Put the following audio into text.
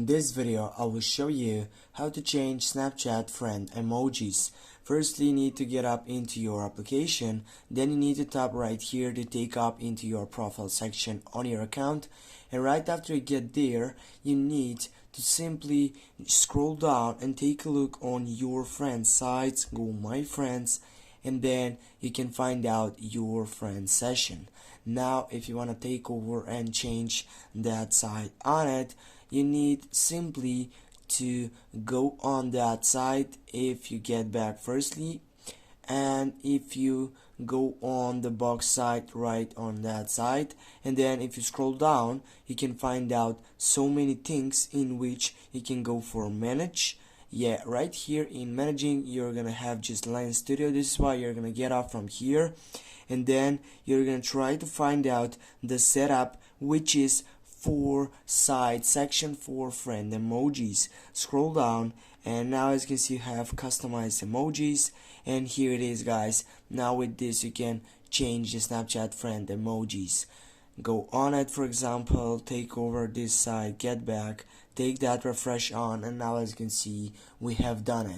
this video, I will show you how to change Snapchat friend emojis. Firstly, you need to get up into your application, then you need to tap right here to take up into your profile section on your account, and right after you get there, you need to simply scroll down and take a look on your friends sites, go my friends, and then you can find out your friend session. Now if you want to take over and change that site on it, you need simply to go on that site if you get back firstly, and if you go on the box site right on that site, and then if you scroll down you can find out so many things in which you can go for manage. Yeah, right here in managing you're gonna have just Line Studio. This is why you're gonna get off from here, and then you're gonna try to find out the setup, which is for site section for friend emojis. Scroll down, and now as you can see you have customized emojis, and here it is, guys. Now with this you can change the Snapchat friend emojis. Go on it, for example, take over this site, get back, take that refresh on, and now as you can see we have done it.